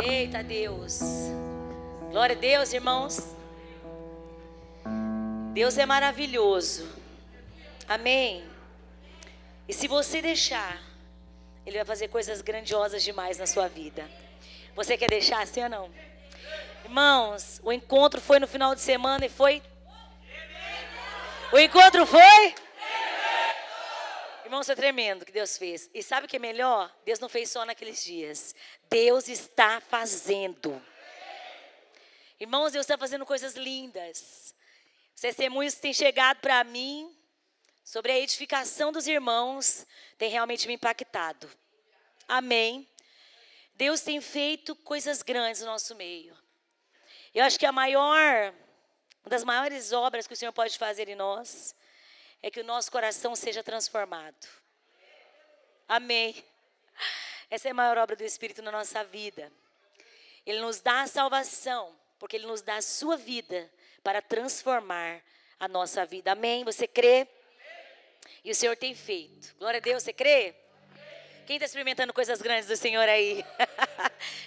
Eita Deus. Glória a Deus, irmãos. Deus é maravilhoso. Amém. E se você deixar, Ele vai fazer coisas grandiosas demais na sua vida. Você quer deixar assim ou não? Irmãos, o encontro foi no final de semana e foi... O encontro foi? Irmãos, foi tremendo que Deus fez. E sabe o que é melhor? Deus não fez só naqueles dias. Deus está fazendo. Irmãos, Deus está fazendo coisas lindas. Os testemunhos que têm chegado para mim sobre a edificação dos irmãos tem realmente me impactado. Amém. Deus tem feito coisas grandes no nosso meio. Eu acho que uma das maiores obras que o Senhor pode fazer em nós é que o nosso coração seja transformado. Amém. Essa é a maior obra do Espírito na nossa vida. Ele nos dá a salvação, porque Ele nos dá a sua vida para transformar a nossa vida. Amém? Você crê? E o Senhor tem feito. Glória a Deus, você crê? Quem está experimentando coisas grandes do Senhor aí?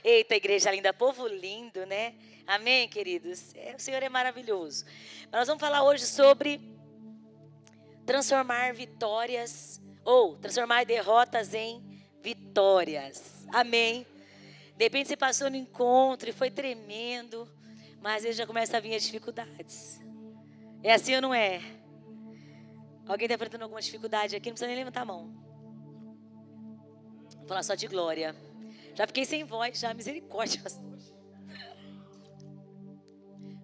Eita, igreja linda, povo lindo, né? Amém, queridos? O Senhor é maravilhoso. Mas nós vamos falar hoje sobre transformar vitórias, ou transformar derrotas em vitórias. Amém? De repente você passou no encontro e foi tremendo, mas às vezes já começa a vir as dificuldades. É assim ou não é? Alguém está enfrentando alguma dificuldade aqui? Não precisa nem levantar a mão. Vou falar só de glória. Já fiquei sem voz, já, misericórdia.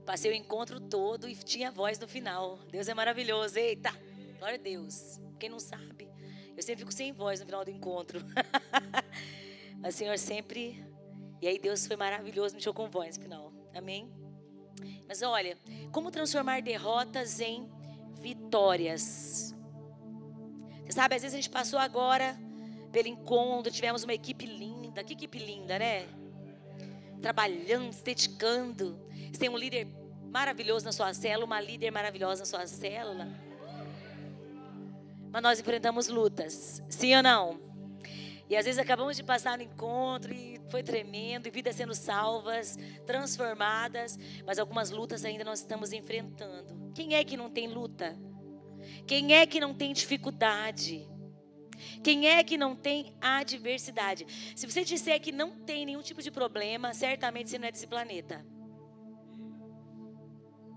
Passei o encontro todo e tinha voz no final. Deus é maravilhoso. Eita, glória a Deus. Quem não sabe, eu sempre fico sem voz no final do encontro. Mas o Senhor sempre... E aí Deus foi maravilhoso, me deixou com voz no final. Amém? Mas olha, como transformar derrotas em vitórias. Você sabe, às vezes a gente passou agora pelo encontro, tivemos uma equipe linda. Que equipe linda, né? Trabalhando, se dedicando. Você tem um líder maravilhoso na sua célula, uma líder maravilhosa na sua célula. Mas nós enfrentamos lutas, sim ou não? E às vezes acabamos de passar no encontro e foi tremendo, e vidas sendo salvas, transformadas, mas algumas lutas ainda nós estamos enfrentando. Quem é que não tem luta? Quem é que não tem dificuldade? Quem é que não tem adversidade? Se você disser que não tem nenhum tipo de problema, certamente você não é desse planeta.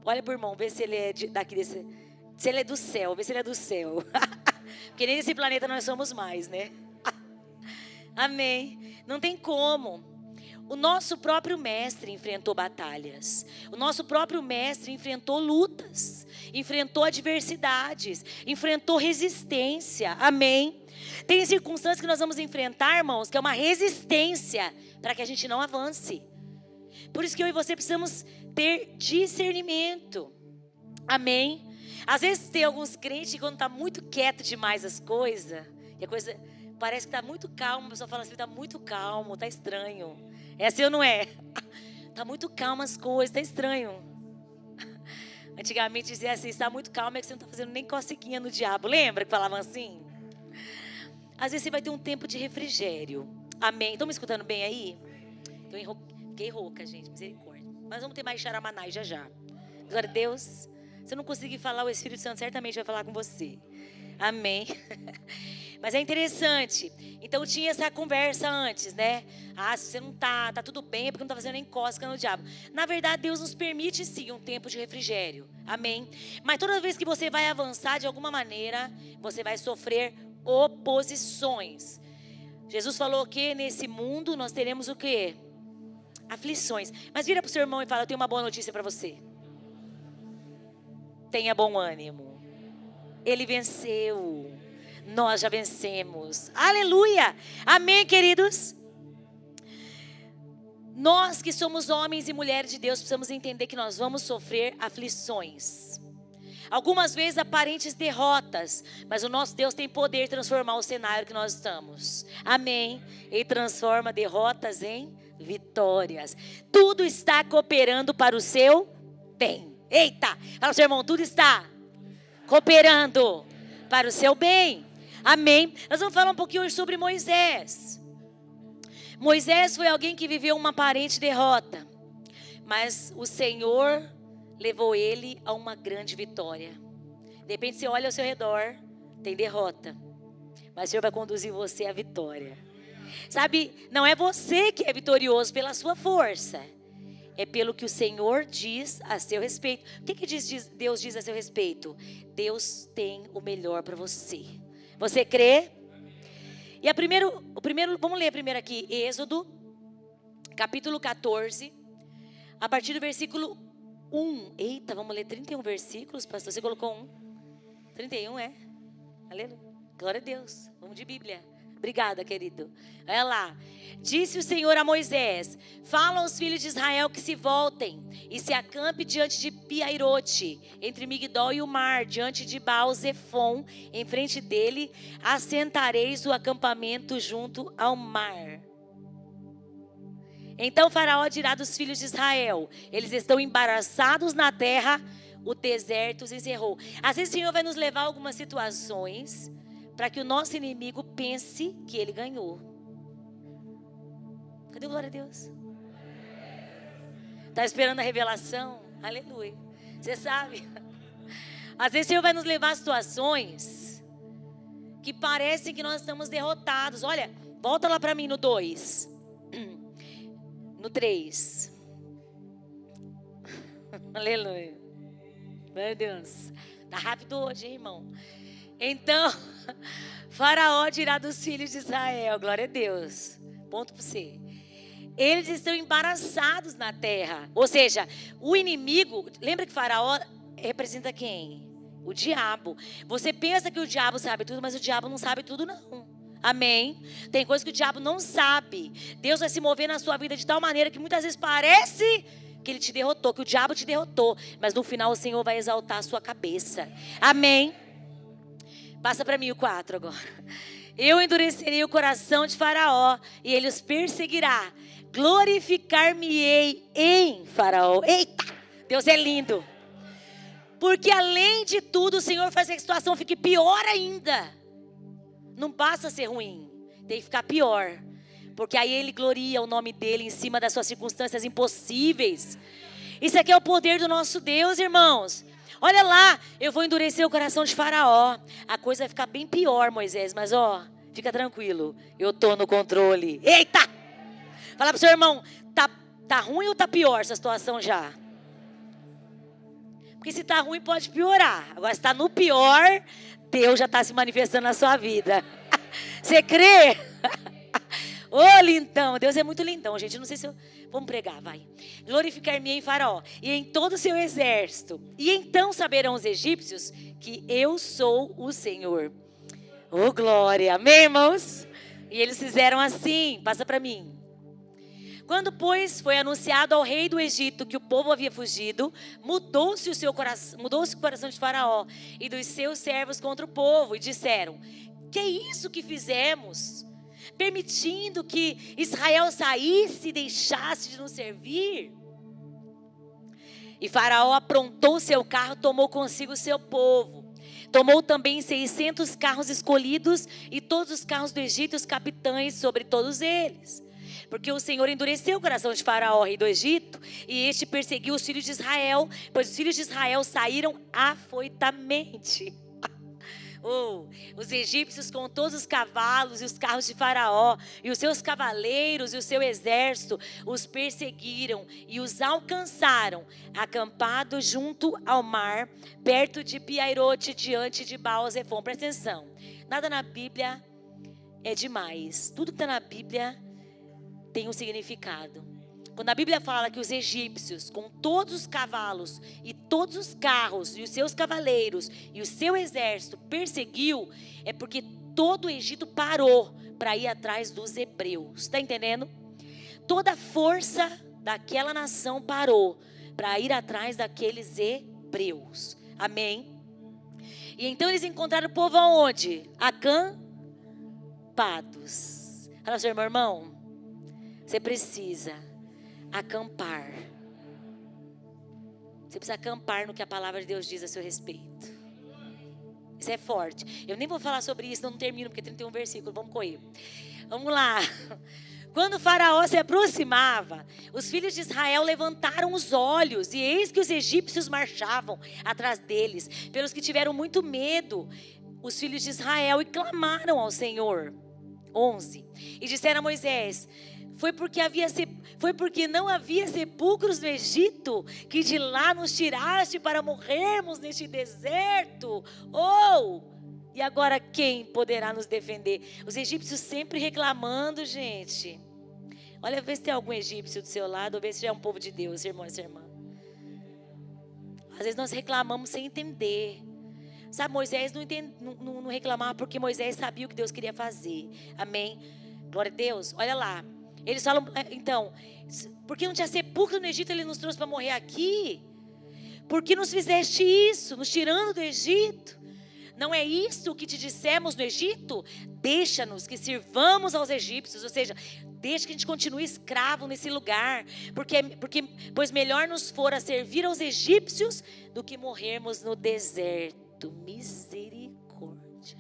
Olha pro irmão, vê se ele é se ele é do céu, vê se ele é do céu. Porque nem desse planeta nós somos mais, né? Amém. Não tem como. O nosso próprio mestre enfrentou batalhas. O nosso próprio mestre enfrentou lutas. Enfrentou adversidades. Enfrentou resistência. Amém. Tem circunstâncias que nós vamos enfrentar, irmãos, que é uma resistência para que a gente não avance. Por isso que eu e você precisamos ter discernimento. Amém. Às vezes tem alguns crentes que quando está muito quieto demais as coisas, e a coisa parece que está muito calmo, a pessoa fala assim, está muito calmo, está estranho. É assim ou não é? Está muito calmo as coisas, está estranho. Antigamente dizia assim, está muito calmo, é que você não está fazendo nem cocequinha no diabo. Lembra que falavam assim? Às vezes você vai ter um tempo de refrigério. Amém. Estão me escutando bem aí? Fiquei rouca, gente, misericórdia. Mas vamos ter mais charamanai já já. Glória a Deus. Se eu não conseguir falar, o Espírito Santo certamente vai falar com você. Amém. Mas é interessante. Então tinha essa conversa antes, né? Ah, se você não tá tudo bem, é porque não tá fazendo nem cosca no diabo. Na verdade, Deus nos permite sim um tempo de refrigério. Amém. Mas toda vez que você vai avançar de alguma maneira, você vai sofrer oposições. Jesus falou que nesse mundo nós teremos o quê? Aflições. Mas vira pro seu irmão e fala, eu tenho uma boa notícia para você. Tenha bom ânimo. Ele venceu. Nós já vencemos. Aleluia. Amém, queridos? Nós que somos homens e mulheres de Deus, precisamos entender que nós vamos sofrer aflições. Algumas vezes aparentes derrotas, mas o nosso Deus tem poder de transformar o cenário que nós estamos. Amém. Ele transforma derrotas em vitórias. Tudo está cooperando para o seu bem. Eita, fala seu irmão, tudo está cooperando para o seu bem. Amém. Nós vamos falar um pouquinho hoje sobre Moisés. Moisés foi alguém que viveu uma aparente derrota, mas o Senhor levou ele a uma grande vitória. De repente você olha ao seu redor, tem derrota, mas o Senhor vai conduzir você à vitória. Sabe, não é você que é vitorioso pela sua força, é pelo que o Senhor diz a seu respeito. O que Deus diz a seu respeito? Deus tem o melhor para você. Você crê? E vamos ler primeiro aqui, Êxodo, capítulo 14, a partir do versículo 1. Eita, vamos ler 31 versículos, pastor. Você colocou 1? 31, é? Aleluia. Glória a Deus. Vamos de Bíblia. Obrigada, querido. Olha lá. Disse o Senhor a Moisés: fala aos filhos de Israel que se voltem e se acampe diante de Piairote, entre Migdol e o mar, diante de Baal-Zefon, em frente dele, assentareis o acampamento junto ao mar. Então Faraó dirá dos filhos de Israel: eles estão embaraçados na terra, o deserto os encerrou. Às vezes o Senhor vai nos levar a algumas situações para que o nosso inimigo pense que ele ganhou. Cadê o glória a Deus? Está esperando a revelação? Aleluia. Você sabe? Às vezes o Senhor vai nos levar a situações que parecem que nós estamos derrotados. Olha, volta lá para mim no 2. No 3. Aleluia. Meu Deus. Tá rápido hoje, hein, irmão? Então, Faraó dirá dos filhos de Israel. Glória a Deus. Ponto para você. Eles estão embaraçados na terra. Ou seja, o inimigo. Lembra que Faraó representa quem? O diabo. Você pensa que o diabo sabe tudo, mas o diabo não sabe tudo, não. Amém? Tem coisas que o diabo não sabe. Deus vai se mover na sua vida de tal maneira que muitas vezes parece que ele te derrotou, que o diabo te derrotou, mas no final o Senhor vai exaltar a sua cabeça. Amém? Passa para mim o 4 agora. Eu endurecerei o coração de Faraó e ele os perseguirá. Glorificar-me-ei em Faraó. Eita, Deus é lindo. Porque além de tudo o Senhor faz que a situação fique pior ainda. Não basta ser ruim, tem que ficar pior. Porque aí ele gloria o nome dele em cima das suas circunstâncias impossíveis. Isso aqui é o poder do nosso Deus, irmãos. Olha lá, eu vou endurecer o coração de Faraó. A coisa vai ficar bem pior, Moisés. Mas fica tranquilo, eu estou no controle. Eita! Fala pro seu irmão, tá ruim ou tá pior essa situação já? Porque se tá ruim pode piorar. Agora se tá no pior, Deus já está se manifestando na sua vida. Você crê? Ô, lindão, Deus é muito lindão, gente. Não sei se eu... Vamos pregar, vai. Glorificar-me em Faraó e em todo o seu exército. E então saberão os egípcios que eu sou o Senhor. Ô, glória. Amém, irmãos? E eles fizeram assim. Passa para mim. Quando, pois, foi anunciado ao rei do Egito que o povo havia fugido, mudou-se o coração de Faraó e dos seus servos contra o povo e disseram: que é isso que fizemos? Permitindo que Israel saísse e deixasse de nos servir? E Faraó aprontou seu carro, tomou consigo o seu povo. Tomou também 600 carros escolhidos e todos os carros do Egito, os capitães sobre todos eles. Porque o Senhor endureceu o coração de Faraó, rei do Egito, e este perseguiu os filhos de Israel, pois os filhos de Israel saíram afoitamente. Os egípcios com todos os cavalos e os carros de Faraó, e os seus cavaleiros e o seu exército, os perseguiram e os alcançaram, acampados junto ao mar, perto de Piairote, diante de Baal-Zefon. Presta atenção, nada na Bíblia é demais, tudo que está na Bíblia tem um significado. Quando a Bíblia fala que os egípcios, com todos os cavalos e todos os carros e os seus cavaleiros e o seu exército perseguiu, é porque todo o Egito parou para ir atrás dos hebreus. Está entendendo? Toda a força daquela nação parou para ir atrás daqueles hebreus. Amém? E então eles encontraram o povo aonde? Acampados. Fala, seu irmão, você precisa acampar. Você precisa acampar no que a palavra de Deus diz a seu respeito. Isso é forte. Eu nem vou falar sobre isso, não termino, porque 31 versículos, vamos correr. Vamos lá. Quando Faraó se aproximava, os filhos de Israel levantaram os olhos, e eis que os egípcios marchavam atrás deles, pelos que tiveram muito medo, os filhos de Israel, e clamaram ao Senhor. 11. E disseram a Moisés: foi porque não havia sepulcros no Egito, que de lá nos tiraste para morrermos neste deserto? E agora quem poderá nos defender? Os egípcios sempre reclamando, gente. Olha, vê se tem algum egípcio do seu lado, ou vê se já é um povo de Deus, irmão e irmã. Às vezes nós reclamamos sem entender. Sabe, Moisés não reclamava porque Moisés sabia o que Deus queria fazer. Amém? Glória a Deus. Olha lá. Eles falam, então, porque não tinha sepulcro no Egito, ele nos trouxe para morrer aqui? Por que nos fizeste isso, nos tirando do Egito? Não é isso que te dissemos no Egito? Deixa-nos que sirvamos aos egípcios, ou seja, deixa que a gente continue escravo nesse lugar, pois melhor nos fora servir aos egípcios do que morrermos no deserto. Misericórdia.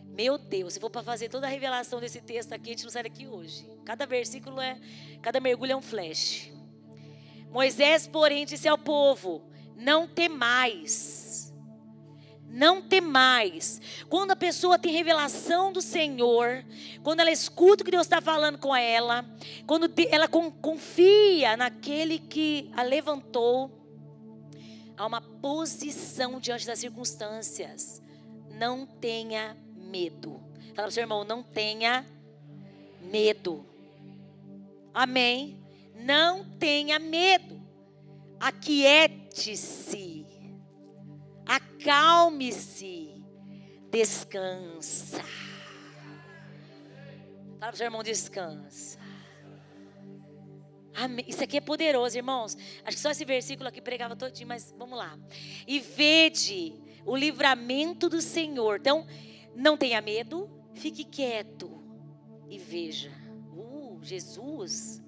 Meu Deus, se for para fazer toda a revelação desse texto aqui, a gente não sai daqui hoje. Cada versículo cada mergulho é um flash. Moisés, porém, disse ao povo: não temais. Não temais. Quando a pessoa tem revelação do Senhor, quando ela escuta o que Deus está falando com ela, quando ela confia naquele que a levantou, há uma posição diante das circunstâncias. Não tenha medo. Fala para o seu irmão: não tenha medo. Amém? Não tenha medo. Aquiete-se, acalme-se, descansa. Fala para o seu irmão: descansa. Amém. Isso aqui é poderoso, irmãos. Acho que só esse versículo aqui pregava todinho, mas vamos lá. E vede o livramento do Senhor. Então, não tenha medo, fique quieto e veja. Jesus.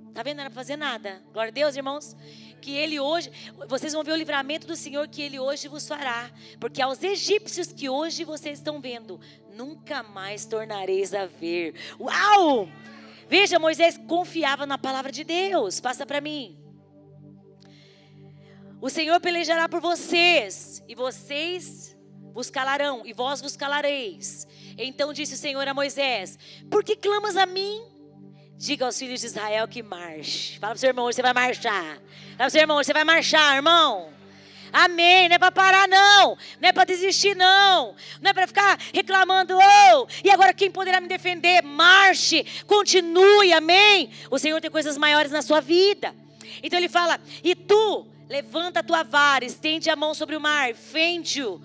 Está vendo? Não era para fazer nada. Glória a Deus, irmãos. Que Ele hoje, vocês vão ver o livramento do Senhor que Ele hoje vos fará. Porque aos egípcios que hoje vocês estão vendo, nunca mais tornareis a ver. Uau! Veja, Moisés confiava na palavra de Deus. Passa para mim. O Senhor pelejará por vocês, e vocês vos calarão, e vós vos calareis. Então disse o Senhor a Moisés: por que clamas a mim? Diga aos filhos de Israel que marche. Fala para o seu irmão: hoje você vai marchar. Fala para o seu irmão: hoje você vai marchar, irmão. Amém. Não é para parar, não. Não é para desistir, não. Não é para ficar reclamando: e agora quem poderá me defender? Marche, continue, amém. O Senhor tem coisas maiores na sua vida. Então ele fala: e tu, levanta a tua vara, estende a mão sobre o mar, fende-o,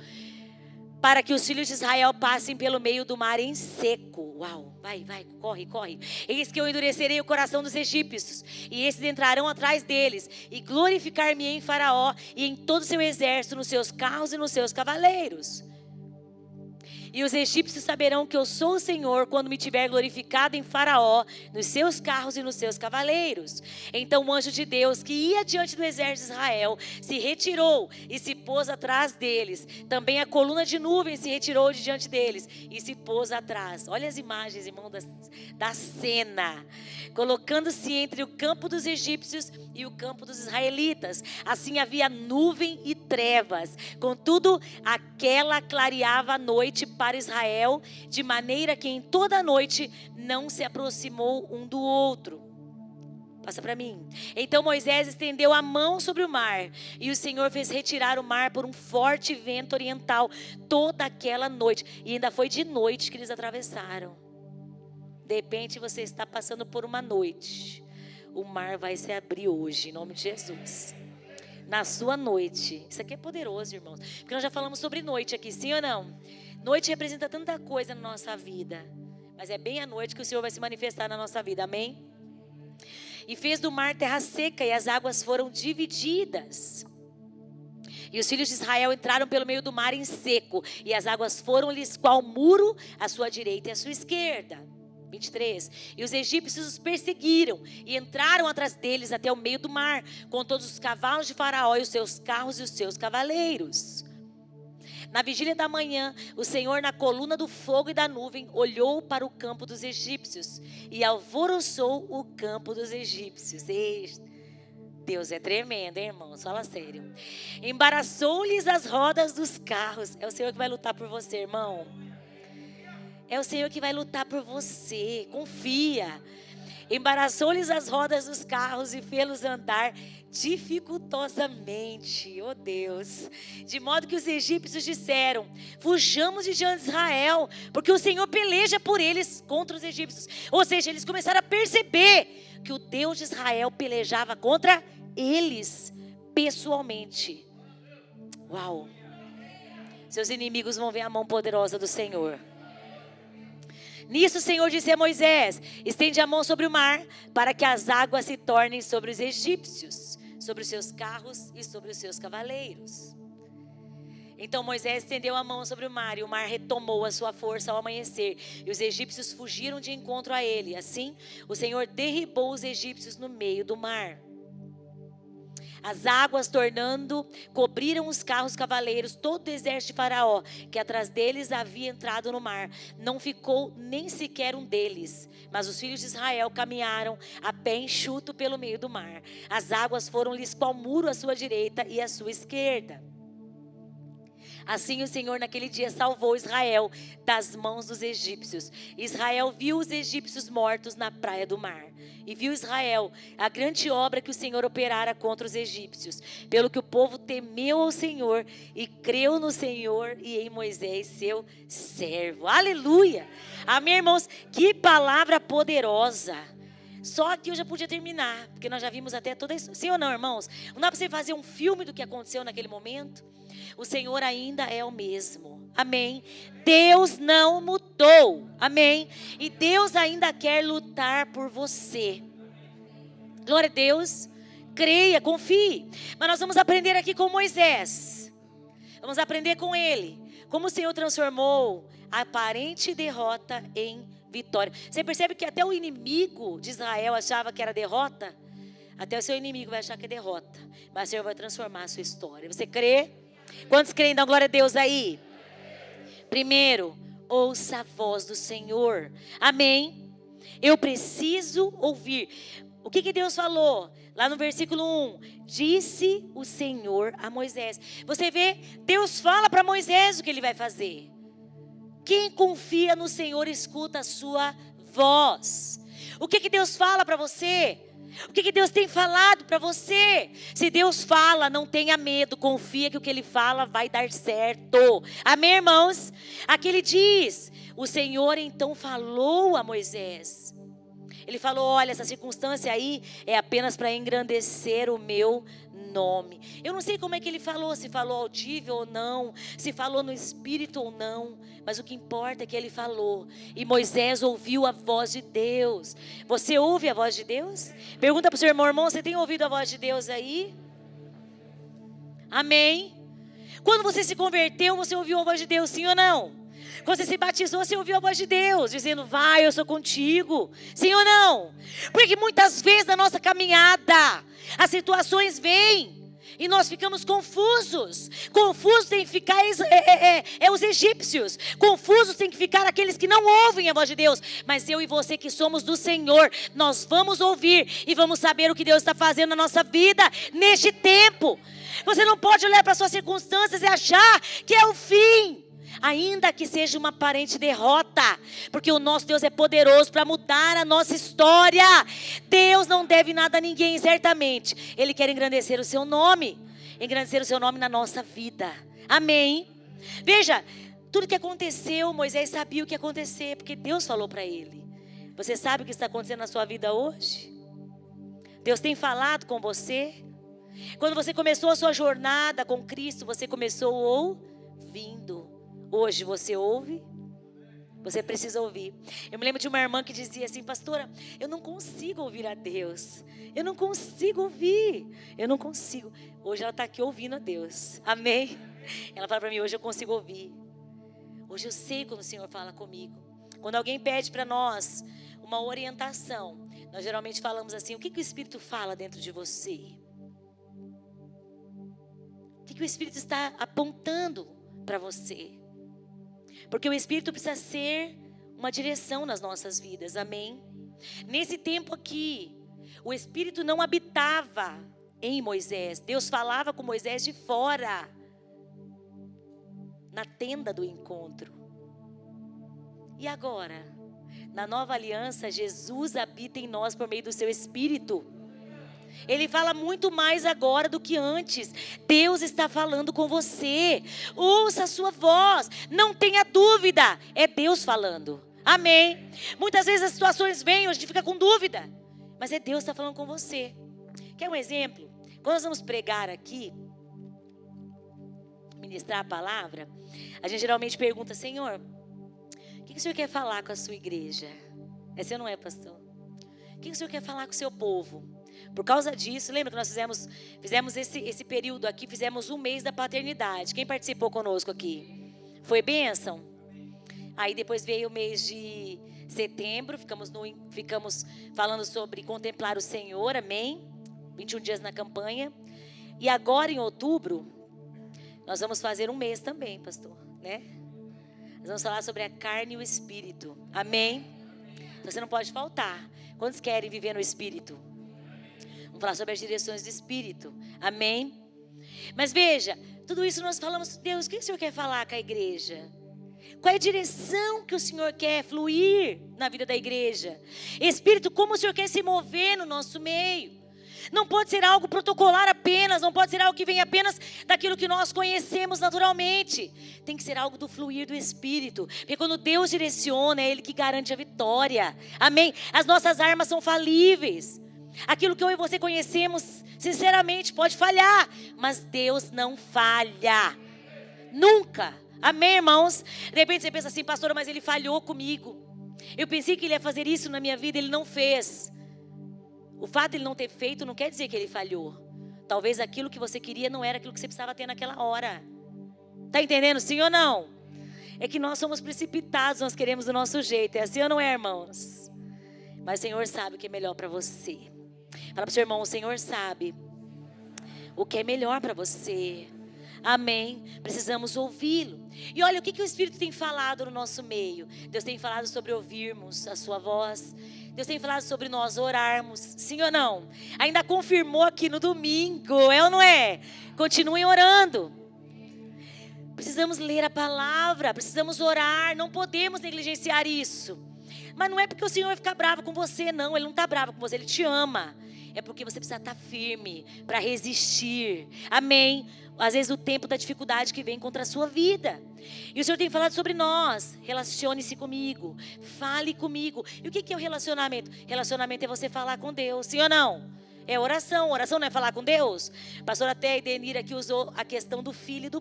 para que os filhos de Israel passem pelo meio do mar em seco. Uau, vai, corre. Eis que eu endurecerei o coração dos egípcios, e esses entrarão atrás deles, e glorificar-me-ei em Faraó e em todo o seu exército, nos seus carros e nos seus cavaleiros. E os egípcios saberão que eu sou o Senhor quando me tiver glorificado em Faraó, nos seus carros e nos seus cavaleiros. Então o anjo de Deus, que ia diante do exército de Israel, se retirou e se pôs atrás deles. Também a coluna de nuvem se retirou de diante deles e se pôs atrás. Olha as imagens, irmão, da cena. Colocando-se entre o campo dos egípcios e o campo dos israelitas. Assim havia nuvem e trevas. Contudo, aquela clareava a noite para Israel, de maneira que em toda a noite não se aproximou um do outro. Passa para mim. Então Moisés estendeu a mão sobre o mar, e o Senhor fez retirar o mar por um forte vento oriental toda aquela noite. E ainda foi de noite que eles atravessaram. De repente você está passando por uma noite. O mar vai se abrir hoje, em nome de Jesus. Na sua noite. Isso aqui é poderoso, irmãos. Porque nós já falamos sobre noite aqui, sim ou não? Noite representa tanta coisa na nossa vida. Mas é bem à noite que o Senhor vai se manifestar na nossa vida, amém? E fez do mar terra seca, e as águas foram divididas. E os filhos de Israel entraram pelo meio do mar em seco, e as águas foram-lhes qual muro à sua direita e à sua esquerda. 23. E os egípcios os perseguiram e entraram atrás deles até o meio do mar, com todos os cavalos de Faraó e os seus carros e os seus cavaleiros. Na vigília da manhã, o Senhor, na coluna do fogo e da nuvem, olhou para o campo dos egípcios e alvoroçou o campo dos egípcios. Deus é tremendo, hein, irmãos? Fala sério. Embaraçou-lhes as rodas dos carros. É o Senhor que vai lutar por você, irmão. É o Senhor que vai lutar por você. Confia. Embaraçou-lhes as rodas dos carros e fê-los andar dificultosamente. Oh Deus. De modo que os egípcios disseram: fujamos de diante de Israel, porque o Senhor peleja por eles contra os egípcios. Ou seja, eles começaram a perceber que o Deus de Israel pelejava contra eles pessoalmente. Uau! Seus inimigos vão ver a mão poderosa do Senhor. Nisso o Senhor disse a Moisés: estende a mão sobre o mar, para que as águas se tornem sobre os egípcios, sobre os seus carros e sobre os seus cavaleiros. Então Moisés estendeu a mão sobre o mar, e o mar retomou a sua força ao amanhecer, e os egípcios fugiram de encontro a ele. Assim, o Senhor derribou os egípcios no meio do mar. As águas, tornando, cobriram os carros cavaleiros, todo o exército de Faraó, que atrás deles havia entrado no mar. Não ficou nem sequer um deles. Mas os filhos de Israel caminharam a pé enxuto pelo meio do mar. As águas foram-lhes qual muro à sua direita e à sua esquerda. Assim o Senhor naquele dia salvou Israel das mãos dos egípcios. Israel viu os egípcios mortos na praia do mar. E viu Israel a grande obra que o Senhor operara contra os egípcios. Pelo que o povo temeu ao Senhor e creu no Senhor e em Moisés, seu servo. Aleluia! Amém, irmãos? Que palavra poderosa! Só aqui eu já podia terminar, porque nós já vimos até toda isso. Sim ou não, irmãos? Não dá para você fazer um filme do que aconteceu naquele momento? O Senhor ainda é o mesmo. Amém? Deus não mudou. Amém? E Deus ainda quer lutar por você. Glória a Deus. Creia, confie. Mas nós vamos aprender aqui com Moisés. Vamos aprender com ele. Como o Senhor transformou a aparente derrota em vitória. Você percebe que até o inimigo de Israel achava que era derrota? Até o seu inimigo vai achar que é derrota. Mas o Senhor vai transformar a sua história. Você crê? Quantos creem? Dão glória a Deus aí. Primeiro, ouça a voz do Senhor. Amém? Eu preciso ouvir. O que Deus falou? Lá no versículo 1. Disse o Senhor a Moisés. Você vê, Deus fala para Moisés o que ele vai fazer. Quem confia no Senhor escuta a sua voz. O que Deus fala para você? O que Deus tem falado para você? Se Deus fala, não tenha medo. Confia que o que Ele fala vai dar certo. Amém, irmãos? Aqui Ele diz: o Senhor então falou a Moisés. Ele falou: olha, essa circunstância aí é apenas para engrandecer o meu nome. Eu não sei como é que ele falou, se falou audível ou não, se falou no espírito ou não, mas o que importa é que ele falou. E Moisés ouviu a voz de Deus. Você ouve a voz de Deus? Pergunta para o seu irmão: você tem ouvido a voz de Deus aí? Amém? Quando você se converteu, você ouviu a voz de Deus, sim ou não? Quando você se batizou, você ouviu a voz de Deus, dizendo: vai, eu sou contigo. Sim ou não? Porque muitas vezes na nossa caminhada, as situações vêm e nós ficamos confusos. Confusos tem que ficar os egípcios. Confusos tem que ficar aqueles que não ouvem a voz de Deus. Mas eu e você que somos do Senhor, nós vamos ouvir e vamos saber o que Deus está fazendo na nossa vida neste tempo. Você não pode olhar para as suas circunstâncias e achar que é o fim, ainda que seja uma aparente derrota, porque o nosso Deus é poderoso para mudar a nossa história. Deus não deve nada a ninguém, certamente Ele quer engrandecer o seu nome na nossa vida. Amém? Veja, tudo que aconteceu, Moisés sabia o que ia acontecer, porque Deus falou para ele. Você sabe o que está acontecendo na sua vida hoje? Deus tem falado com você? Quando você começou a sua jornada com Cristo, você começou ouvindo. Hoje você ouve? Você precisa ouvir. Eu me lembro de uma irmã que dizia assim: pastora, eu não consigo ouvir a Deus. Eu não consigo ouvir. Eu não consigo. Hoje ela está aqui ouvindo a Deus. Amém? Ela fala para mim: hoje eu consigo ouvir. Hoje eu sei quando o Senhor fala comigo. Quando alguém pede para nós uma orientação, nós geralmente falamos assim: o que o Espírito fala dentro de você? O que o Espírito está apontando para você. Porque o Espírito precisa ser uma direção nas nossas vidas, amém? Nesse tempo aqui, o Espírito não habitava em Moisés. Deus falava com Moisés de fora, na tenda do encontro. E agora, na nova aliança, Jesus habita em nós por meio do seu Espírito. Ele fala muito mais agora do que antes. Deus está falando com você. Ouça a sua voz. Não tenha dúvida. É Deus falando. Amém. Muitas vezes as situações vêm, a gente fica com dúvida. Mas é Deus que está falando com você. Quer um exemplo? Quando nós vamos pregar aqui, ministrar a palavra, a gente geralmente pergunta: Senhor, o que o Senhor quer falar com a sua igreja? É assim ou não é, pastor? O que o Senhor quer falar com o seu povo? Por causa disso, lembra que nós fizemos esse período aqui, fizemos um mês da paternidade. Quem participou conosco aqui? Foi bênção? Aí depois veio o mês de setembro, ficamos falando sobre contemplar o Senhor, amém? 21 dias na campanha. E agora em outubro, nós vamos fazer um mês também, pastor, né? Nós vamos falar sobre a carne e o Espírito, amém? Então você não pode faltar. Quantos querem viver no Espírito? Vamos falar sobre as direções do Espírito, amém? Mas veja, tudo isso nós falamos: Deus, o que o Senhor quer falar com a igreja? Qual é a direção que o Senhor quer fluir na vida da igreja? Espírito, como o Senhor quer se mover no nosso meio? Não pode ser algo protocolar apenas, não pode ser algo que vem apenas daquilo que nós conhecemos naturalmente. Tem que ser algo do fluir do Espírito. Porque quando Deus direciona, é Ele que garante a vitória. Amém? As nossas armas são falíveis. Aquilo que eu e você conhecemos, sinceramente, pode falhar. Mas Deus não falha. Nunca. Amém, irmãos? De repente você pensa assim: pastora, mas Ele falhou comigo. Eu pensei que Ele ia fazer isso na minha vida, Ele não fez. O fato de Ele não ter feito não quer dizer que Ele falhou. Talvez aquilo que você queria não era aquilo que você precisava ter naquela hora. Está entendendo, sim ou não? É que nós somos precipitados, nós queremos do nosso jeito. É assim ou não é, irmãos? Mas o Senhor sabe o que é melhor para você. Fala para o seu irmão: o Senhor sabe o que é melhor para você. Amém? Precisamos ouvi-lo. E olha o que o Espírito tem falado no nosso meio. Deus tem falado sobre ouvirmos a sua voz. Deus tem falado sobre nós orarmos. Sim ou não? Ainda confirmou aqui no domingo. É ou não é? Continuem orando. Precisamos ler a palavra. Precisamos orar. Não podemos negligenciar isso. Mas não é porque o Senhor vai ficar bravo com você, não. Ele não está bravo com você, Ele te ama. É porque você precisa estar firme para resistir. Amém? Às vezes o tempo da dificuldade que vem contra a sua vida. E o Senhor tem falado sobre nós. Relacione-se comigo. Fale comigo. E o que é o relacionamento? Relacionamento é você falar com Deus. Sim ou não? É oração. Oração não é falar com Deus? A pastora até Edenir aqui usou a questão do filho do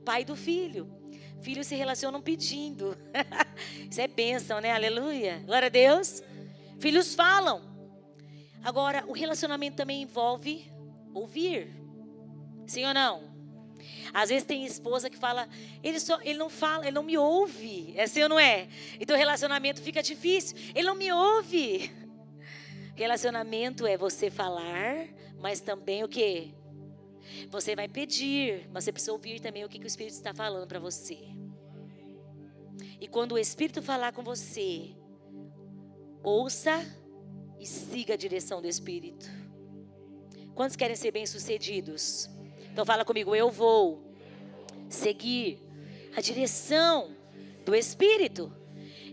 pai e do filho. Filhos se relacionam pedindo. Isso é bênção, né? Aleluia. Glória a Deus. Filhos falam. Agora, o relacionamento também envolve ouvir. Sim ou não? Às vezes tem esposa que fala: ele não fala, ele não me ouve. É assim ou não é? Então o relacionamento fica difícil. Ele não me ouve. Relacionamento é você falar, mas também o quê? Você vai pedir, mas você precisa ouvir também o que o Espírito está falando para você. E quando o Espírito falar com você, ouça e siga a direção do Espírito. Quantos querem ser bem-sucedidos? Então fala comigo: eu vou seguir a direção do Espírito.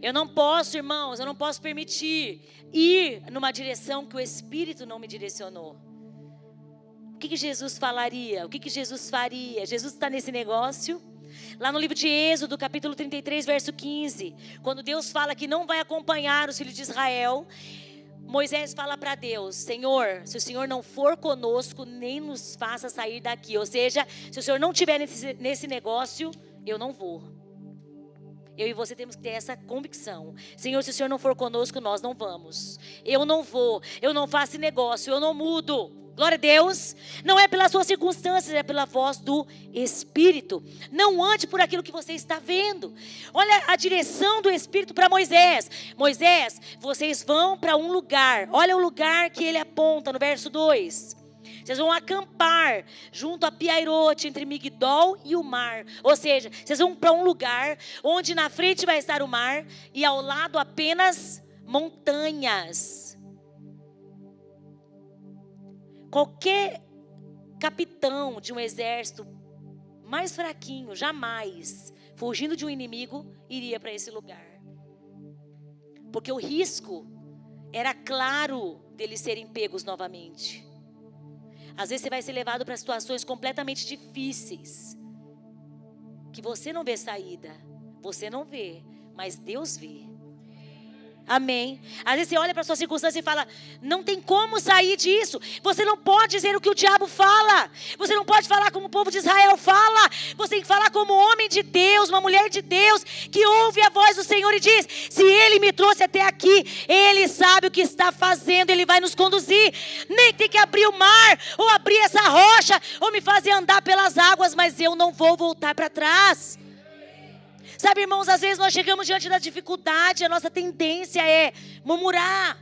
Eu não posso, irmãos, eu não posso permitir ir numa direção que o Espírito não me direcionou. O que Jesus falaria? O que Jesus faria? Jesus está nesse negócio. Lá no livro de Êxodo, capítulo 33, verso 15, quando Deus fala que não vai acompanhar os filhos de Israel, Moisés fala para Deus: Senhor, se o Senhor não for conosco, nem nos faça sair daqui. Ou seja, se o Senhor não estiver nesse negócio, eu não vou. Eu e você temos que ter essa convicção. Senhor, se o Senhor não for conosco, nós não vamos. Eu não vou, eu não faço negócio, eu não mudo. Glória a Deus. Não é pelas suas circunstâncias, é pela voz do Espírito. Não ande por aquilo que você está vendo. Olha a direção do Espírito para Moisés. Moisés, vocês vão para um lugar. Olha o lugar que ele aponta no verso 2. Vocês vão acampar junto a Piairote, entre Migdol e o mar. Ou seja, vocês vão para um lugar onde na frente vai estar o mar e ao lado apenas montanhas. Qualquer capitão de um exército mais fraquinho, jamais, fugindo de um inimigo, iria para esse lugar. Porque o risco era claro deles serem pegos novamente. Às vezes você vai ser levado para situações completamente difíceis, que você não vê saída, você não vê, mas Deus vê. Amém. Às vezes você olha para a sua circunstância e fala, não tem como sair disso. Você não pode dizer o que o diabo fala. Você não pode falar como o povo de Israel fala. Você tem que falar como homem de Deus, uma mulher de Deus, que ouve a voz do Senhor e diz, se Ele me trouxe até aqui, Ele sabe o que está fazendo, Ele vai nos conduzir. Nem tem que abrir o mar, ou abrir essa rocha, ou me fazer andar pelas águas, mas eu não vou voltar para trás. Sabe, irmãos, às vezes nós chegamos diante da dificuldade, a nossa tendência é murmurar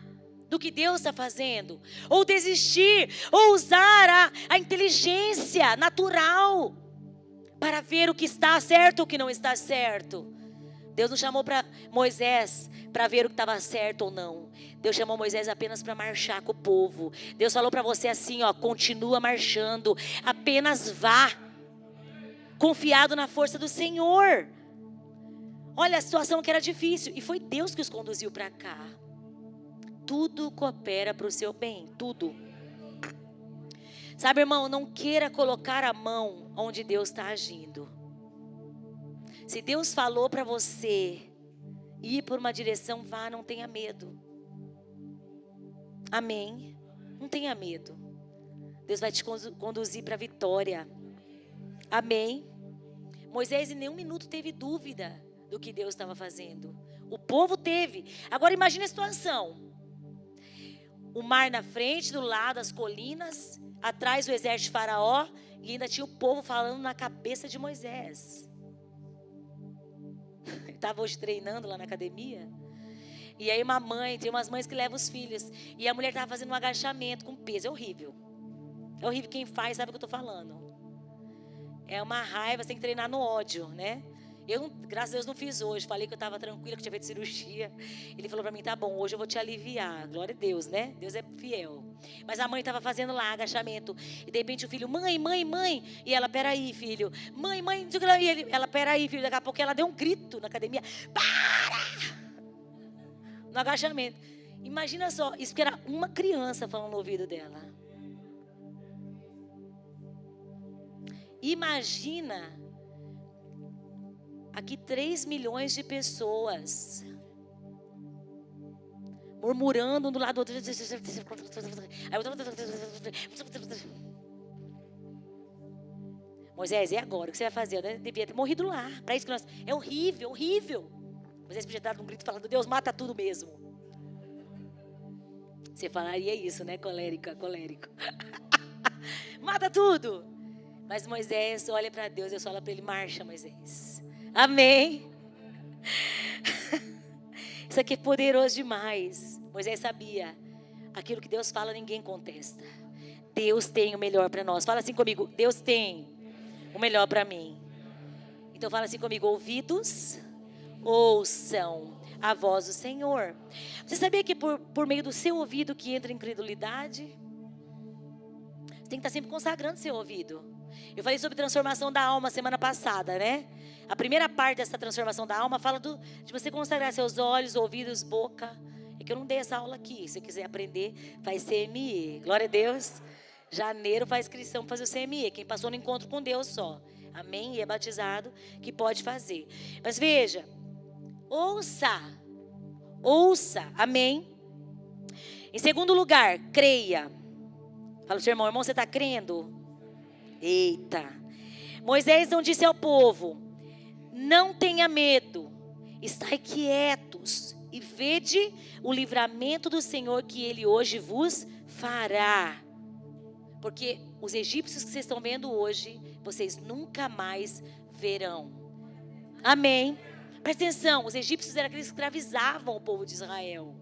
do que Deus está fazendo, ou desistir, ou usar a inteligência natural para ver o que está certo ou o que não está certo. Deus não chamou para Moisés para ver o que estava certo ou não. Deus chamou Moisés apenas para marchar com o povo. Deus falou para você assim, ó, continua marchando, apenas vá, confiado na força do Senhor. Olha a situação que era difícil. E foi Deus que os conduziu para cá. Tudo coopera para o seu bem. Tudo. Sabe, irmão, não queira colocar a mão onde Deus está agindo. Se Deus falou para você ir por uma direção, vá, não tenha medo. Amém? Não tenha medo. Deus vai te conduzir para a vitória. Amém? Moisés em nenhum minuto teve dúvida do que Deus estava fazendo. O povo teve. Agora imagine a situação. O mar na frente, do lado as colinas, atrás o exército de Faraó, e ainda tinha o povo falando na cabeça de Moisés. Ele estava hoje treinando lá na academia. E aí uma mãe, tem umas mães que levam os filhos, e a mulher estava fazendo um agachamento com peso. É horrível. É horrível. Quem faz sabe o que eu estou falando. É uma raiva, você tem que treinar no ódio, né? Eu, graças a Deus, não fiz hoje. Falei que eu estava tranquila, que tinha feito cirurgia. Ele falou para mim, tá bom, hoje eu vou te aliviar. Glória a Deus, né? Deus é fiel. Mas a mãe estava fazendo lá agachamento. E de repente o filho, mãe. E ela, peraí, filho. Mãe. E ela, peraí, filho. Daqui a pouco ela deu um grito na academia. Para! No agachamento. Imagina só, isso que era uma criança falando no ouvido dela. Imagina... Aqui 3 milhões de pessoas murmurando um do lado do outro. Moisés, e agora? O que você vai fazer? Eu devia ter morrido lá. Para isso que nós... É horrível, horrível. Moisés podia dar um grito falando, Deus, mata tudo mesmo. Você falaria isso, né? Colérico. Mata tudo. Mas Moisés olha para Deus, Deus fala para ele, marcha, Moisés. Amém. Isso aqui é poderoso demais. Moisés sabia. Aquilo que Deus fala, ninguém contesta. Deus tem o melhor para nós. Fala assim comigo. Deus tem o melhor para mim. Então fala assim comigo. Ouvidos, ouçam a voz do Senhor. Você sabia que por meio do seu ouvido que entra a incredulidade? Você tem que estar sempre consagrando seu ouvido. Eu falei sobre transformação da alma semana passada, né? A primeira parte dessa transformação da alma fala de você consagrar seus olhos, ouvidos, boca. É que eu não dei essa aula aqui. Se você quiser aprender, faz CME. Glória a Deus. Janeiro faz inscrição para fazer o CME. Quem passou no encontro com Deus só. Amém? E é batizado que pode fazer. Mas veja. Ouça. Amém? Em segundo lugar, creia. Fala para o seu irmão, você está crendo? Eita. Moisés não disse ao povo, não tenha medo, estai quietos e vede o livramento do Senhor que Ele hoje vos fará. Porque os egípcios que vocês estão vendo hoje, vocês nunca mais verão. Amém? Presta atenção, os egípcios eram aqueles que escravizavam o povo de Israel.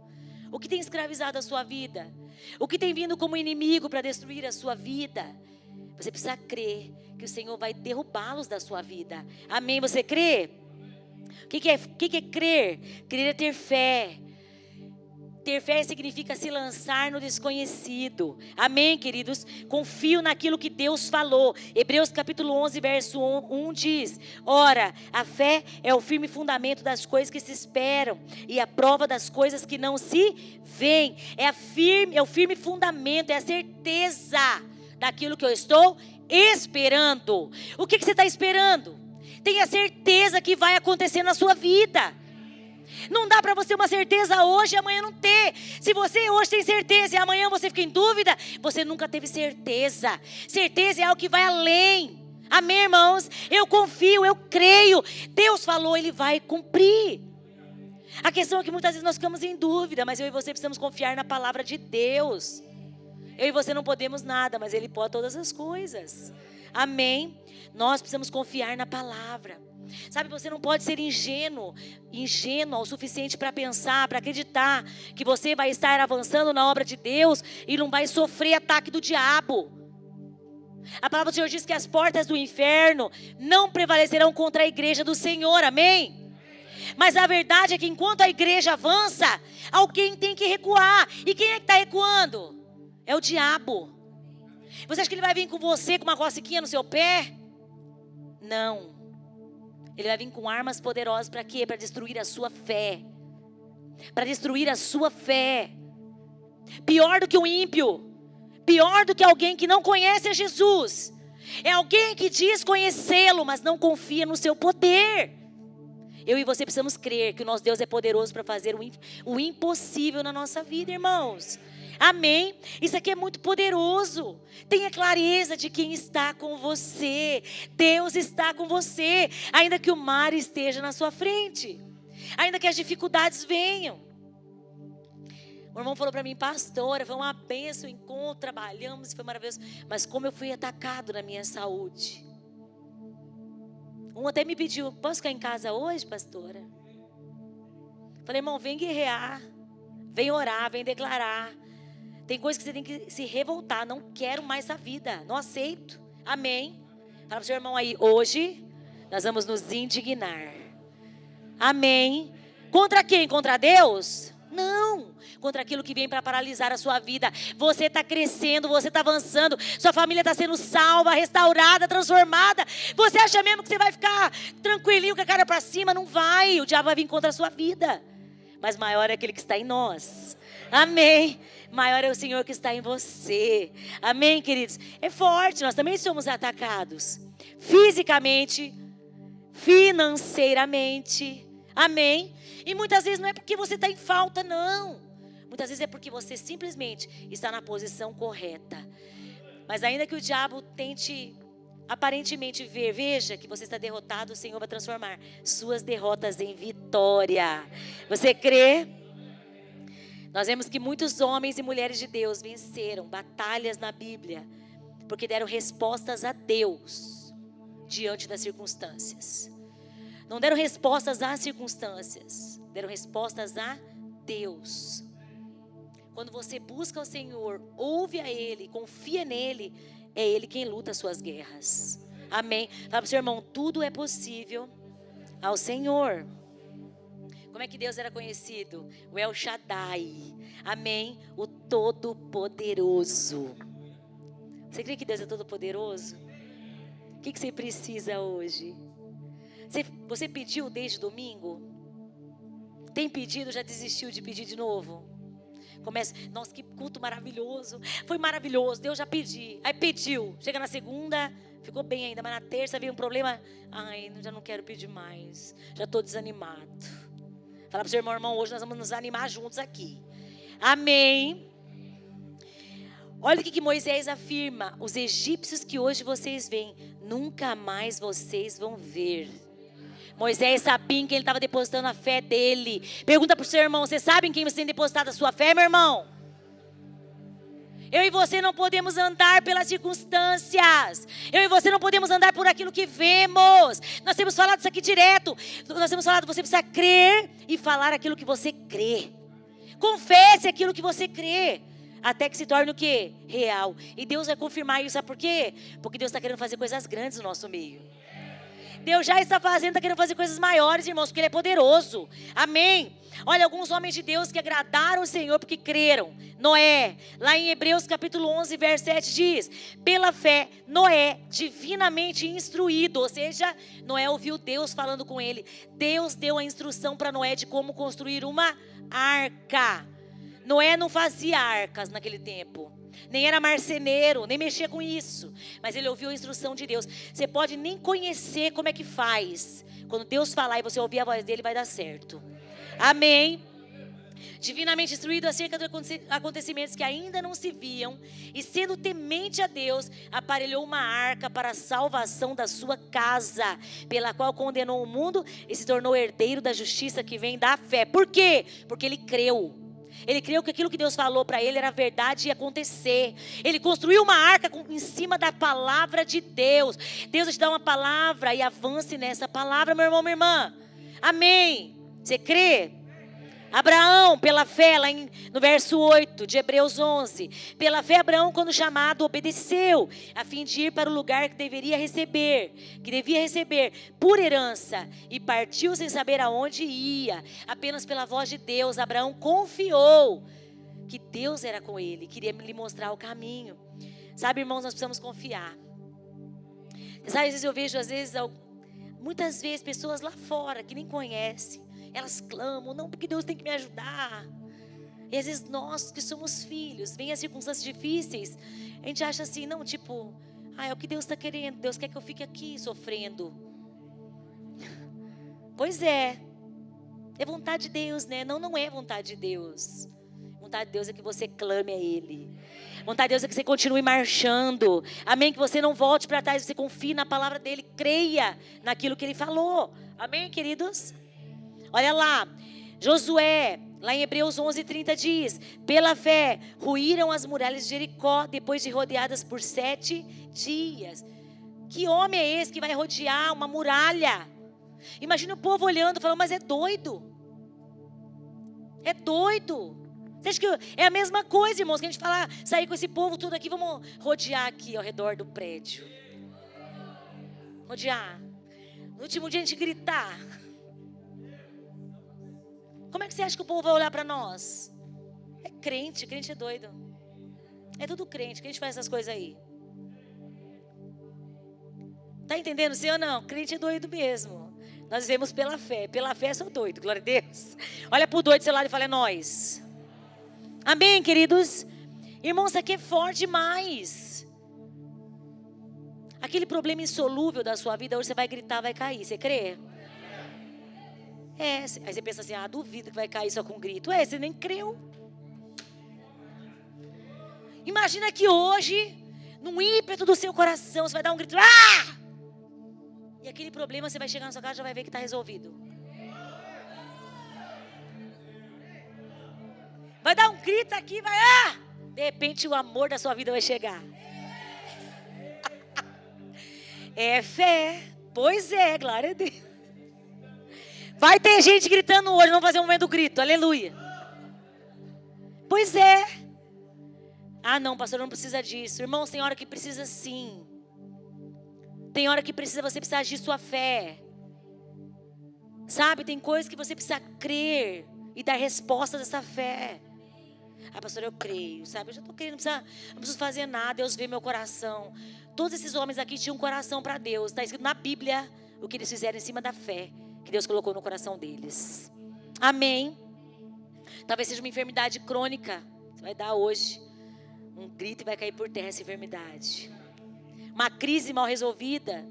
O que tem escravizado a sua vida? o que tem vindo como inimigo para destruir a sua vida, você precisa crer que o Senhor vai derrubá-los da sua vida. Amém? Você crê? O que é crer? Crer é ter fé. Ter fé significa se lançar no desconhecido. Amém, queridos? Confio naquilo que Deus falou. Hebreus capítulo 11, verso 1 diz: ora, a fé é o firme fundamento das coisas que se esperam e a prova das coisas que não se veem. É o firme fundamento, é a certeza daquilo que eu estou esperando. O que você está esperando? Tenha certeza que vai acontecer na sua vida. Não dá para você uma certeza hoje e amanhã não ter. Se você hoje tem certeza e amanhã você fica em dúvida, você nunca teve certeza. Certeza é algo que vai além. Amém, irmãos? Eu confio, eu creio. Deus falou, Ele vai cumprir. A questão é que muitas vezes nós ficamos em dúvida, mas eu e você precisamos confiar na palavra de Deus. Eu e você não podemos nada, mas Ele pode todas as coisas. Amém? Nós precisamos confiar na palavra. Sabe, você não pode ser ingênuo o suficiente para pensar, para acreditar que você vai estar avançando na obra de Deus e não vai sofrer ataque do diabo. A palavra do Senhor diz que as portas do inferno não prevalecerão contra a igreja do Senhor, amém? Mas a verdade é que enquanto a igreja avança, alguém tem que recuar. E quem é que está recuando? É o diabo. Você acha que ele vai vir com você com uma cosquinha no seu pé? Não. Ele vai vir com armas poderosas para quê? Para destruir a sua fé. Para destruir a sua fé. Pior do que um ímpio. Pior do que alguém que não conhece a Jesus. É alguém que diz conhecê-lo, mas não confia no seu poder. Eu e você precisamos crer que o nosso Deus é poderoso para fazer o impossível na nossa vida, irmãos. Amém? Isso aqui é muito poderoso. Tenha clareza de quem está com você. Deus está com você. Ainda que o mar esteja na sua frente. Ainda que as dificuldades venham. O irmão falou para mim, pastora, foi uma bênção o encontro, trabalhamos, foi maravilhoso. Mas como eu fui atacado na minha saúde. Um até me pediu, posso ficar em casa hoje, pastora? Falei, irmão, vem guerrear. Vem orar, vem declarar. Tem coisas que você tem que se revoltar. Não quero mais essa vida. Não aceito. Amém. Fala para o seu irmão aí. Hoje nós vamos nos indignar. Amém. Contra quem? Contra Deus? Não. Contra aquilo que vem para paralisar a sua vida. Você está crescendo. Você está avançando. Sua família está sendo salva, restaurada, transformada. Você acha mesmo que você vai ficar tranquilinho com a cara para cima? Não vai. O diabo vai vir contra a sua vida. Mas maior é aquele que está em nós. Amém. Maior é o Senhor que está em você. Amém, queridos? É forte, nós também somos atacados. Fisicamente, financeiramente. Amém? E muitas vezes não é porque você está em falta, não. Muitas vezes é porque você simplesmente está na posição correta. Mas ainda que o diabo tente aparentemente veja que você está derrotado, o Senhor vai transformar suas derrotas em vitória. Você crê? Nós vemos que muitos homens e mulheres de Deus venceram batalhas na Bíblia, porque deram respostas a Deus diante das circunstâncias. Não deram respostas às circunstâncias, deram respostas a Deus. Quando você busca o Senhor, ouve a Ele, confia nele, é Ele quem luta as suas guerras. Amém. Fala para o seu irmão, tudo é possível ao Senhor. Como é que Deus era conhecido? O El Shaddai. Amém? O Todo-Poderoso. Você crê que Deus é todo-poderoso? O que você precisa hoje? Você pediu desde domingo? Tem pedido, já desistiu de pedir de novo? Começa, nossa, que culto maravilhoso. Foi maravilhoso, Deus já pedi. Aí pediu, chega na segunda, ficou bem ainda. Mas na terça veio um problema. Ai, já não quero pedir mais. Já estou desanimado. Fala para o seu irmão, hoje nós vamos nos animar juntos aqui. Amém. Olha o que Moisés afirma. Os egípcios que hoje vocês veem, nunca mais vocês vão ver. Moisés sabia em quem ele estava depositando a fé dele. Pergunta para o seu irmão, você sabe em quem você tem depositado a sua fé, meu irmão? Eu e você não podemos andar pelas circunstâncias. Eu e você não podemos andar por aquilo que vemos. Nós temos falado isso aqui direto. Nós temos falado, você precisa crer e falar aquilo que você crê. Confesse aquilo que você crê. Até que se torne o quê? Real. E Deus vai confirmar isso, sabe por quê? Porque Deus está querendo fazer coisas grandes no nosso meio. Deus já está fazendo, está querendo fazer coisas maiores, irmãos, porque Ele é poderoso. Amém. Olha, alguns homens de Deus que agradaram o Senhor porque creram. Noé, lá em Hebreus capítulo 11, verso 7 diz: pela fé, Noé, divinamente instruído, ou seja, Noé ouviu Deus falando com ele. Deus deu a instrução para Noé de como construir uma arca. Noé não fazia arcas naquele tempo, nem era marceneiro, nem mexia com isso, mas ele ouviu a instrução de Deus. Você pode nem conhecer como é que faz, quando Deus falar e você ouvir a voz dele, vai dar certo. Amém. Divinamente instruído acerca de acontecimentos que ainda não se viam, e sendo temente a Deus, aparelhou uma arca para a salvação da sua casa, pela qual condenou o mundo e se tornou herdeiro da justiça que vem da fé. Por quê? Porque ele creu. Ele creu que aquilo que Deus falou para ele era verdade e ia acontecer. Ele construiu uma arca em cima da palavra de Deus. Deus te dá uma palavra e avance nessa palavra, meu irmão, minha irmã. Amém. Você crê? Abraão, pela fé, lá no verso 8 de Hebreus 11. Pela fé, Abraão, quando chamado, obedeceu, a fim de ir para o lugar que devia receber por herança, e partiu sem saber aonde ia. Apenas pela voz de Deus, Abraão confiou que Deus era com ele, queria lhe mostrar o caminho. Sabe, irmãos, nós precisamos confiar. Sabe, às vezes eu vejo, muitas vezes, pessoas lá fora que nem conhecem. Elas clamam, não, porque Deus tem que me ajudar. E às vezes nós que somos filhos, vem as circunstâncias difíceis, a gente acha assim, não, tipo, é o que Deus está querendo, Deus quer que eu fique aqui sofrendo. Pois é vontade de Deus, né? Não é vontade de Deus. Vontade de Deus é que você clame a Ele. Vontade de Deus é que você continue marchando. Amém? Que você não volte para trás, você confie na palavra dEle, creia naquilo que Ele falou. Amém, queridos? Olha lá, Josué, lá em Hebreus 11:30 diz: pela fé, ruíram as muralhas de Jericó, depois de rodeadas por 7 dias. Que homem é esse que vai rodear uma muralha? Imagina o povo olhando, falando, mas é doido. É doido. Você acha que é a mesma coisa, irmãos, que a gente fala, sair com esse povo tudo aqui, vamos rodear aqui ao redor do prédio. Rodear. No último dia a gente gritar. Como é que você acha que o povo vai olhar para nós? É crente é doido. É tudo crente faz essas coisas aí. Tá entendendo, sim ou não? Crente é doido mesmo. Nós vivemos pela fé sou doido, glória a Deus. Olha pro doido do seu lado e fala, é nós. Amém, queridos? Irmãos, isso aqui é forte demais. Aquele problema insolúvel da sua vida, hoje você vai gritar, vai cair, você crê? Aí você pensa assim, duvido que vai cair só com grito. Você nem creu. Imagina que hoje, num ímpeto do seu coração, você vai dar um grito, e aquele problema, você vai chegar na sua casa e já vai ver que está resolvido. Vai dar um grito aqui, de repente o amor da sua vida vai chegar. É fé. Pois é, glória a Deus. Vai ter gente gritando hoje, vamos fazer um momento do grito, aleluia. Pois é. Não, pastor, não precisa disso. Irmãos, tem hora que precisa sim. Tem hora que você precisa agir sua fé. Sabe, tem coisas que você precisa crer e dar resposta dessa fé. Pastor, eu creio, sabe, eu já estou crendo, não preciso fazer nada, Deus vê meu coração. Todos esses homens aqui tinham um coração para Deus. Está escrito na Bíblia o que eles fizeram em cima da fé que Deus colocou no coração deles. Amém. Talvez seja uma enfermidade crônica. Você vai dar hoje um grito e vai cair por terra essa enfermidade. Uma crise mal resolvida.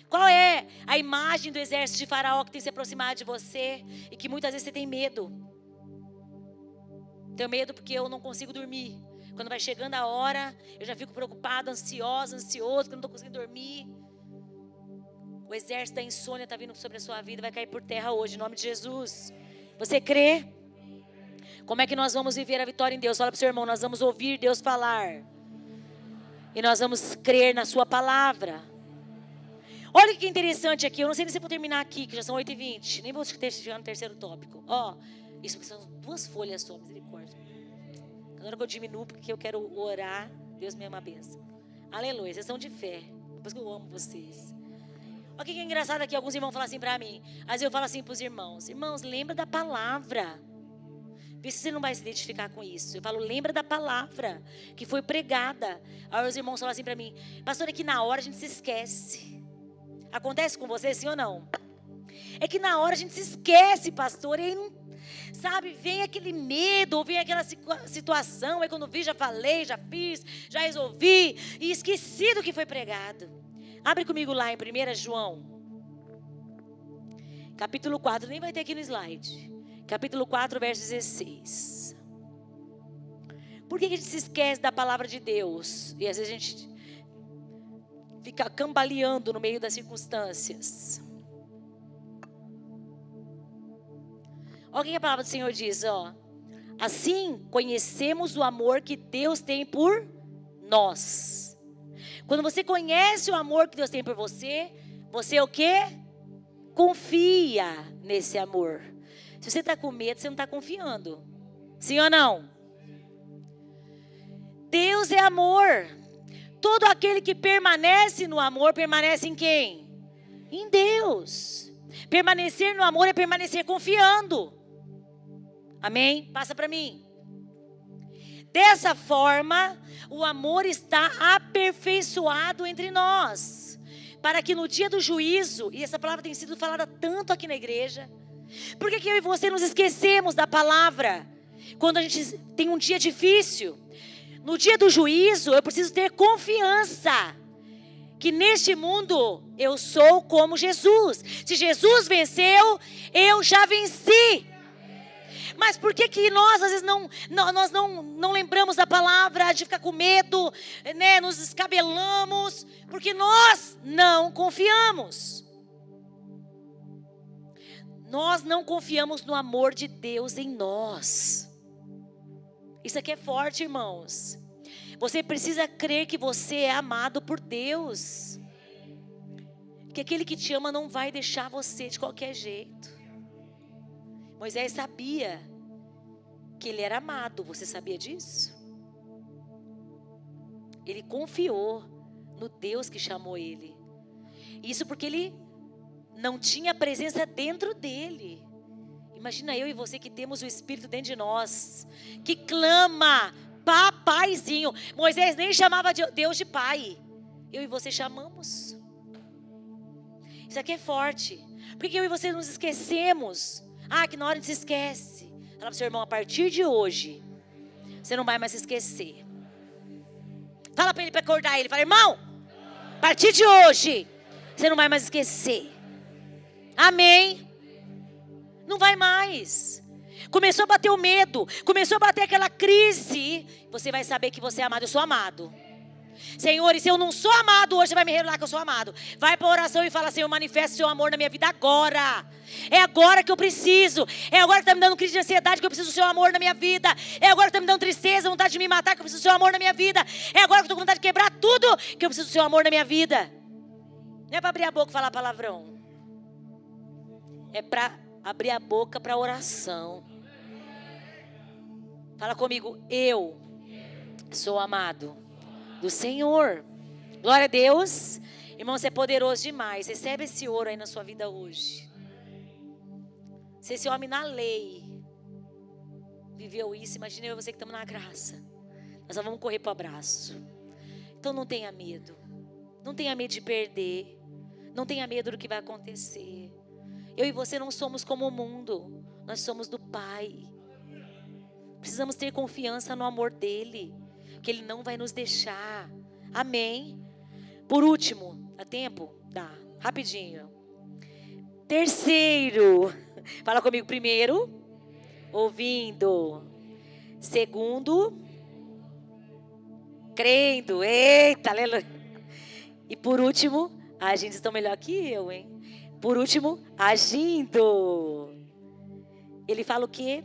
Qual é a imagem do exército de Faraó que tem se aproximado de você e que muitas vezes você tem medo? Tenho medo porque eu não consigo dormir. Quando vai chegando a hora, eu já fico preocupado, ansioso, que eu não estou conseguindo dormir. O exército da insônia está vindo sobre a sua vida, vai cair por terra hoje, em nome de Jesus. Você crê? Como é que nós vamos viver a vitória em Deus? Fala para o seu irmão, nós vamos ouvir Deus falar. E nós vamos crer na sua palavra. Olha que interessante aqui, eu não sei se eu vou terminar aqui, que já são 8h20. Nem vou chegar no terceiro tópico. Isso são 2 folhas só, misericórdia. Na hora que eu diminuo, porque eu quero orar, Deus me ama a benção. Aleluia, vocês são de fé. Por isso que eu amo vocês. Olha o que é engraçado aqui, alguns irmãos falam assim pra mim. Às vezes eu falo assim pros irmãos: irmãos, lembra da palavra. Vê se você não vai se identificar com isso. Eu falo, lembra da palavra que foi pregada. Aí os irmãos falam assim pra mim: pastor, é que na hora a gente se esquece. Acontece com você, sim ou não? É que na hora a gente se esquece, pastor. E aí não, sabe, vem aquele medo, ou vem aquela situação. Aí quando vi, já falei, já fiz, já resolvi. E esqueci do que foi pregado. Abre comigo lá em 1 João. Capítulo 4, nem vai ter aqui no slide. Capítulo 4, verso 16. Por que a gente se esquece da palavra de Deus? E às vezes a gente fica cambaleando no meio das circunstâncias. Olha o que a palavra do Senhor diz, ó. Assim conhecemos o amor que Deus tem por nós. Quando você conhece o amor que Deus tem por você, você o quê? Confia nesse amor. Se você está com medo, você não está confiando. Sim ou não? Deus é amor. Todo aquele que permanece no amor, permanece em quem? Em Deus. Permanecer no amor é permanecer confiando. Amém? Passa para mim. Dessa forma, o amor está aperfeiçoado entre nós, para que no dia do juízo, e essa palavra tem sido falada tanto aqui na igreja, por que eu e você nos esquecemos da palavra? Quando a gente tem um dia difícil, no dia do juízo, eu preciso ter confiança que neste mundo eu sou como Jesus. Se Jesus venceu, eu já venci. Mas por que nós às vezes não lembramos da palavra, de ficar com medo, né? Nos escabelamos, porque nós não confiamos. Nós não confiamos no amor de Deus em nós. Isso aqui é forte, irmãos. Você precisa crer que você é amado por Deus. Que aquele que te ama não vai deixar você de qualquer jeito. Moisés sabia que ele era amado. Você sabia disso? Ele confiou no Deus que chamou ele. Isso porque ele não tinha presença dentro dele. Imagina eu e você que temos o Espírito dentro de nós, que clama, papaizinho. Moisés nem chamava Deus de pai. Eu e você chamamos. Isso aqui é forte. Por que eu e você nos esquecemos? Que na hora a gente se esquece. Fala pro seu irmão, a partir de hoje, você não vai mais se esquecer. Fala para ele, para acordar ele. Fala, irmão, a partir de hoje, você não vai mais esquecer. Amém? Não vai mais. Começou a bater o medo, começou a bater aquela crise. Você vai saber que você é amado. Eu sou amado. Senhor, e se eu não sou amado hoje, você vai me revelar que eu sou amado. Vai para a oração e fala, Senhor, manifesta o seu amor na minha vida agora. É agora que eu preciso. É agora que está me dando crise de ansiedade, que eu preciso do seu amor na minha vida. É agora que está me dando tristeza, vontade de me matar, que eu preciso do seu amor na minha vida. É agora que eu estou com vontade de quebrar tudo, que eu preciso do seu amor na minha vida. Não é para abrir a boca e falar palavrão. É para abrir a boca para oração. Fala comigo, eu sou amado do Senhor. Glória a Deus. Irmão, você é poderoso demais. Recebe esse ouro aí na sua vida hoje. Se esse homem na lei viveu isso, imagina eu e você que estamos na graça. Nós só vamos correr para o abraço. Então não tenha medo. Não tenha medo de perder. Não tenha medo do que vai acontecer. Eu e você não somos como o mundo. Nós somos do Pai. Precisamos ter confiança no amor dEle, que Ele não vai nos deixar. Amém? Por último, dá tempo? Dá, rapidinho. Terceiro, fala comigo. Primeiro, ouvindo. Segundo, crendo. Eita, aleluia. E por último, a gente está melhor que eu, hein? Por último, agindo. Ele fala o quê?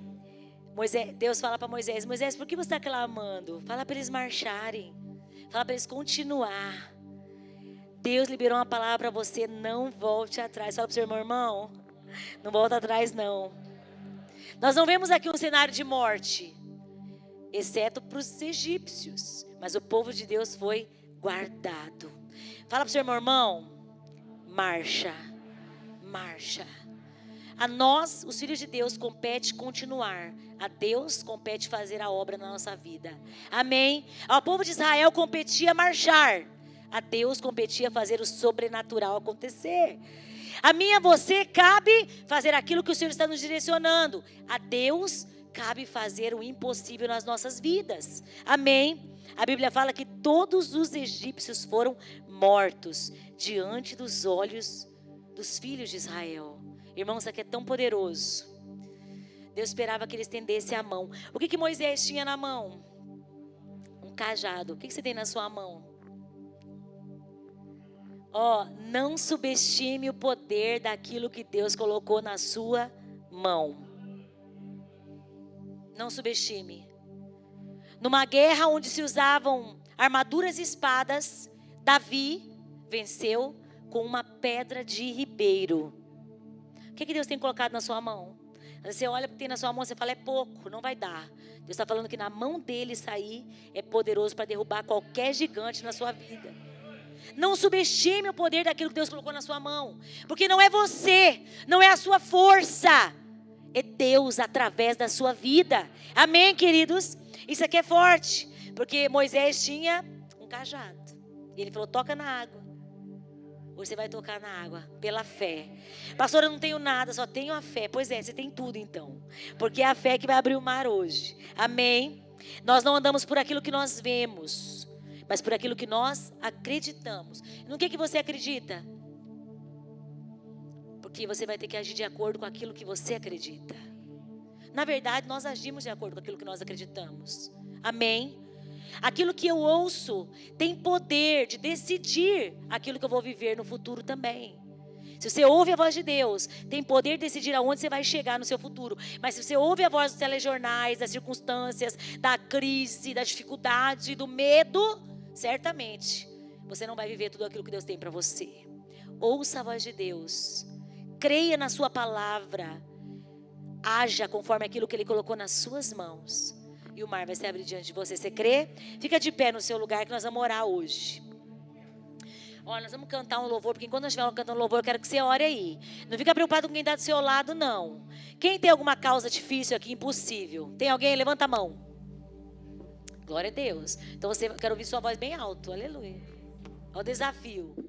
Deus fala para Moisés, Moisés, por que você está clamando? Fala para eles marcharem. Fala para eles continuar. Deus liberou uma palavra para você, não volte atrás. Fala para o seu irmão, não volta atrás não. Nós não vemos aqui um cenário de morte. exceto para os egípcios. Mas o povo de Deus foi guardado. Fala para o seu irmão, marcha, marcha. A nós, os filhos de Deus, compete continuar. A Deus compete fazer a obra na nossa vida. Amém? Ao povo de Israel competia marchar. A Deus competia fazer o sobrenatural acontecer. A mim e a você cabe fazer aquilo que o Senhor está nos direcionando. A Deus cabe fazer o impossível nas nossas vidas. Amém? A Bíblia fala que todos os egípcios foram mortos diante dos olhos dos filhos de Israel. Irmãos, isso aqui é tão poderoso. Deus esperava que eles estendessem a mão. O que Moisés tinha na mão? Um cajado. O que você tem na sua mão? Não subestime o poder daquilo que Deus colocou na sua mão. Não subestime. Numa guerra onde se usavam armaduras e espadas, Davi venceu com uma pedra de ribeiro. O que Deus tem colocado na sua mão? Você olha o que tem na sua mão, você fala, é pouco, não vai dar. Deus está falando que na mão dele isso aí é poderoso para derrubar qualquer gigante na sua vida. Não subestime o poder daquilo que Deus colocou na sua mão. Porque não é você, não é a sua força. É Deus através da sua vida. Amém, queridos? Isso aqui é forte. Porque Moisés tinha um cajado. E ele falou, toca na água. Hoje você vai tocar na água, pela fé. Pastora, eu não tenho nada, só tenho a fé. Pois é, você tem tudo então. Porque é a fé que vai abrir o mar hoje. Amém? Nós não andamos por aquilo que nós vemos, mas por aquilo que nós acreditamos. No que você acredita? Porque você vai ter que agir de acordo com aquilo que você acredita. Na verdade, nós agimos de acordo com aquilo que nós acreditamos. Amém? Aquilo que eu ouço tem poder de decidir aquilo que eu vou viver no futuro também. Se você ouve a voz de Deus, tem poder de decidir aonde você vai chegar no seu futuro. Mas se você ouve a voz dos telejornais, das circunstâncias, da crise, da dificuldade, do medo, certamente você não vai viver tudo aquilo que Deus tem para você. Ouça a voz de Deus. Creia na sua palavra. Haja conforme aquilo que Ele colocou nas suas mãos. E o mar vai se abrir diante de você. Você crê? Fica de pé no seu lugar que nós vamos orar hoje. Nós vamos cantar um louvor, porque enquanto nós estivermos cantando louvor, eu quero que você ore aí. Não fica preocupado com quem está do seu lado, não. Quem tem alguma causa difícil aqui, impossível? Tem alguém? Levanta a mão. Glória a Deus. Então eu quero ouvir sua voz bem alto. Aleluia. Olha o desafio.